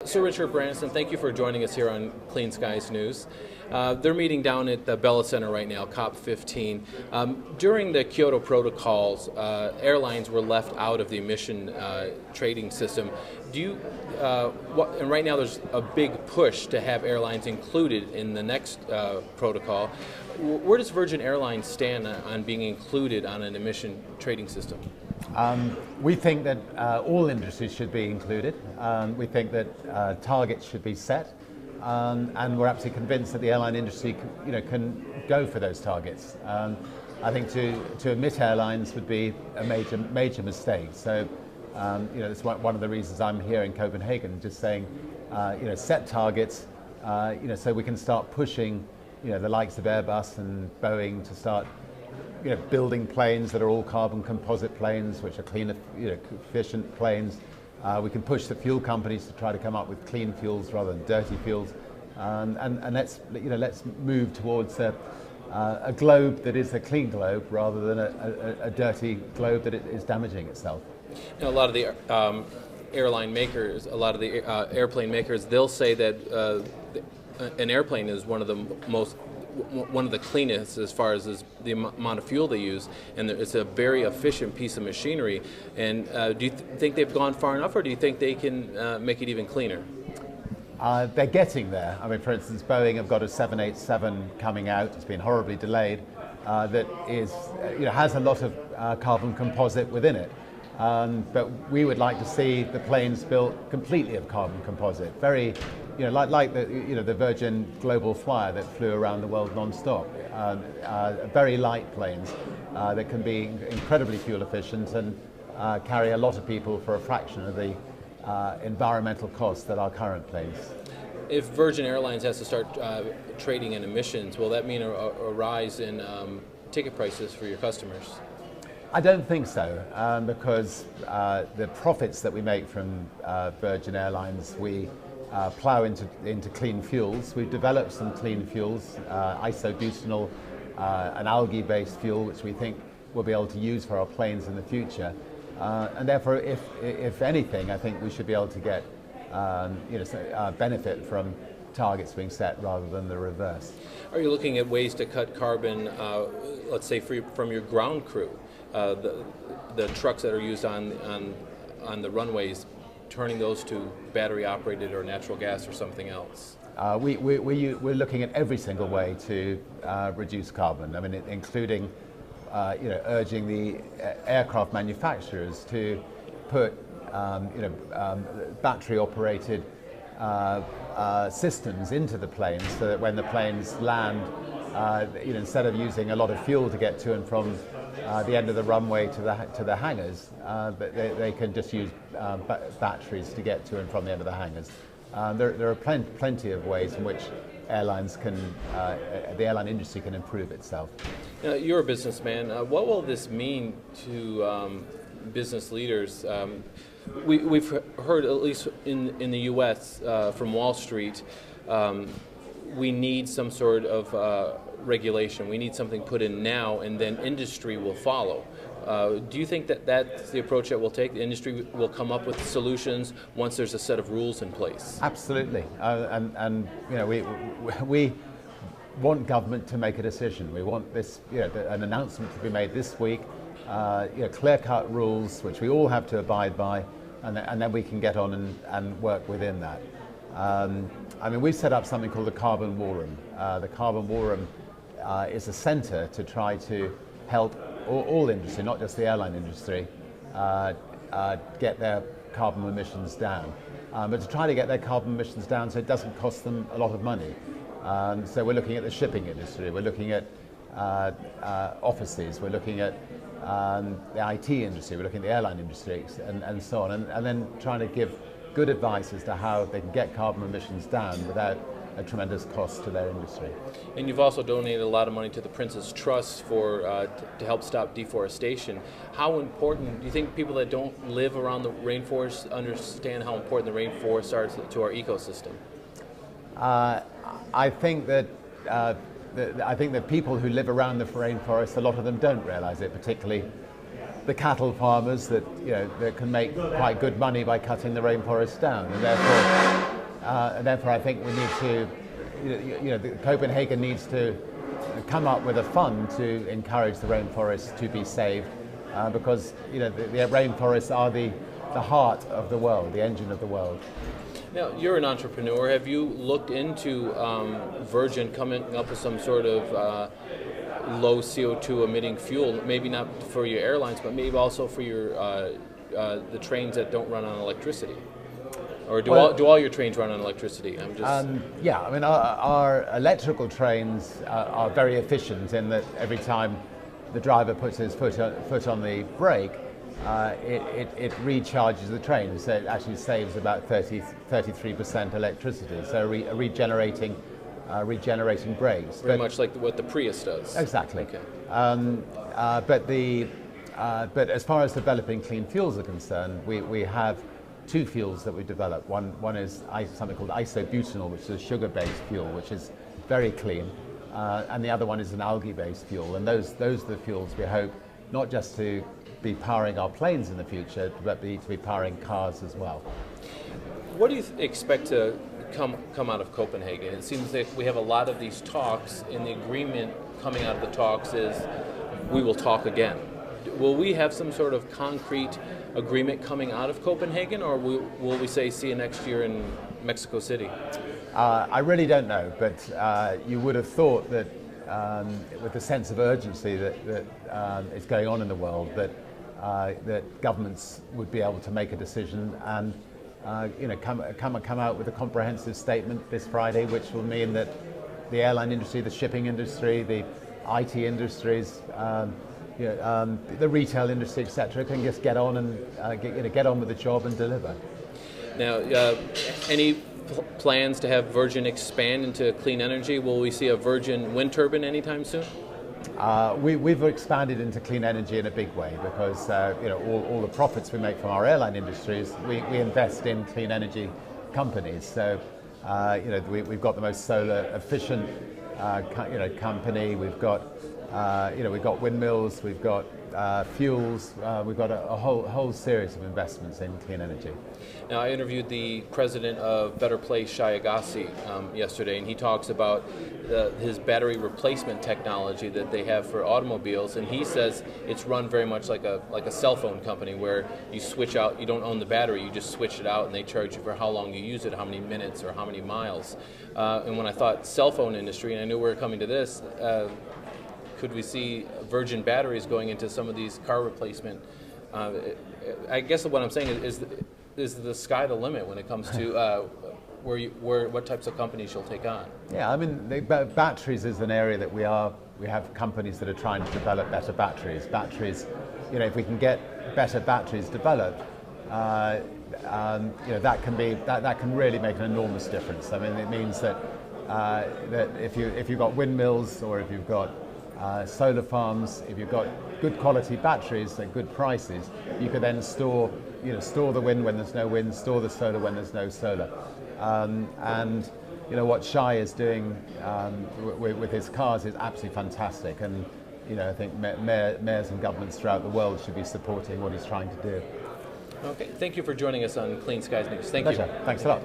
Sir Richard Branson, thank you for joining us here on Clean Skies News. They're meeting down at the Bella Center right now, COP15. During the Kyoto protocols, airlines were left out of the emission trading system. And right now there's a big push to have airlines included in the next protocol. Where does Virgin Airlines stand on being included on an emission trading system? We think that all industries should be included. We think that targets should be set, and we're absolutely convinced that the airline industry, can go for those targets. I think to omit airlines would be a major mistake. So, that's one of the reasons I'm here in Copenhagen, just saying, set targets, so we can start pushing, the likes of Airbus and Boeing to start building planes that are all carbon composite planes, which are clean, efficient planes. We can push the fuel companies to try to come up with clean fuels rather than dirty fuels, and let's move towards a globe that is a clean globe rather than a dirty globe that is damaging itself. A lot of the airline makers, a lot of the airplane makers, they'll say that an airplane is one of the cleanest as far as the amount of fuel they use, and it's a very efficient piece of machinery. And do you think they've gone far enough, or do you think they can make it even cleaner? They're getting there. I mean, for instance, Boeing have got a 787 coming out. It's been horribly delayed. That is, has a lot of carbon composite within it. But we would like to see the planes built completely of carbon composite. Very, like the Virgin Global Flyer that flew around the world non-stop. Very light planes that can be incredibly fuel efficient and carry a lot of people for a fraction of the environmental costs that our current planes. If Virgin Airlines has to start trading in emissions, will that mean a rise in ticket prices for your customers? I don't think so, because the profits that we make from Virgin Airlines, we plough into clean fuels. We've developed some clean fuels, isobutanol, an algae-based fuel, which we think we'll be able to use for our planes in the future. And therefore, if anything, I think we should be able to get benefit from targets being set rather than the reverse. Are you looking at ways to cut carbon, let's say, from your ground crew? The trucks that are used on the runways, turning those to battery operated or natural gas or something else? We're looking at every single way to reduce carbon. I mean, including urging the aircraft manufacturers to put battery operated systems into the planes, so that when the planes land, instead of using a lot of fuel to get to and from the end of the runway to the hangars, but they can just use batteries to get to and from the end of the hangars. There are plenty of ways in which the airline industry can improve itself. You're a businessman. What will this mean to business leaders? We've heard, at least in the U.S. From Wall Street, we need some sort of regulation. We need something put in now, and then industry will follow. Do you think that that's the approach that we'll take? The industry will come up with solutions once there's a set of rules in place? Absolutely. We want government to make a decision. We want this, an announcement to be made this week, clear-cut rules which we all have to abide by, and then we can get on and work within that. We've set up something called the Carbon War Room. The Carbon War Room is a centre to try to help all industry, not just the airline industry, get their carbon emissions down, but to try to get their carbon emissions down so it doesn't cost them a lot of money. So we're looking at the shipping industry, we're looking at offices, we're looking at the IT industry, we're looking at the airline industry, and so on, and then trying to give good advice as to how they can get carbon emissions down without a tremendous cost to their industry. And you've also donated a lot of money to the Prince's Trust to help stop deforestation. How important do you think people that don't live around the rainforest understand how important the rainforest are to our ecosystem? I think that people who live around the rainforest, a lot of them don't realize it, particularly the cattle farmers that can make quite good money by cutting the rainforest down, and therefore therefore I think we need to, Copenhagen needs to come up with a fund to encourage the rainforests to be saved, because the rainforests are the heart of the world, the engine of the world. Now, you're an entrepreneur. Have you looked into Virgin coming up with some sort of low CO2 emitting fuel? Maybe not for your airlines, but maybe also for your the trains that don't run on electricity. Or do all your trains run on electricity? Yeah, I mean, our electrical trains are very efficient in that every time the driver puts his foot on the brake, it recharges the train, so it actually saves about 33% electricity. So regenerating brakes. Very much like what the Prius does. Exactly. Okay. But as far as developing clean fuels are concerned, we have two fuels that we developed. One is something called isobutanol, which is a sugar-based fuel, which is very clean, and the other one is an algae-based fuel. And those are the fuels we hope not just to be powering our planes in the future, but to be powering cars as well. What do you expect to come out of Copenhagen? It seems like we have a lot of these talks, and the agreement coming out of the talks is we will talk again. Will we have some sort of concrete agreement coming out of Copenhagen, or will we say see you next year in Mexico City? I really don't know, but you would have thought that with the sense of urgency that is going on in the world, that governments would be able to make a decision and come out with a comprehensive statement this Friday, which will mean that the airline industry, the shipping industry, the IT industries, the retail industry, etc., can just get on and get on with the job and deliver. Now, any plans to have Virgin expand into clean energy? Will we see a Virgin wind turbine anytime soon? We've expanded into clean energy in a big way because all the profits we make from our airline industries, we invest in clean energy companies. So we've got the most solar efficient company. We've got windmills. We've got fuels. We've got a whole series of investments in clean energy. Now, I interviewed the president of Better Place, Shai Agassi, yesterday, and he talks about his battery replacement technology that they have for automobiles, and he says it's run very much like a cell phone company where you switch out, you don't own the battery, you just switch it out, and they charge you for how long you use it, how many minutes or how many miles. And when I thought cell phone industry, and I knew we were coming to this, could we see Virgin batteries going into some of these car replacement? I guess what I'm saying is the sky the limit when it comes to what types of companies you'll take on? Yeah, I mean, batteries is an area that we have companies that are trying to develop better batteries. Batteries, if we can get better batteries developed, that can really make an enormous difference. I mean, it means that if you've got windmills or if you've got solar farms, if you've got good quality batteries at good prices, you could then store the wind when there's no wind, store the solar when there's no solar. And what Shai is doing with his cars is absolutely fantastic. And I think mayors and governments throughout the world should be supporting what he's trying to do. Okay, thank you for joining us on Clean Skies News. Thank you. Thanks a lot.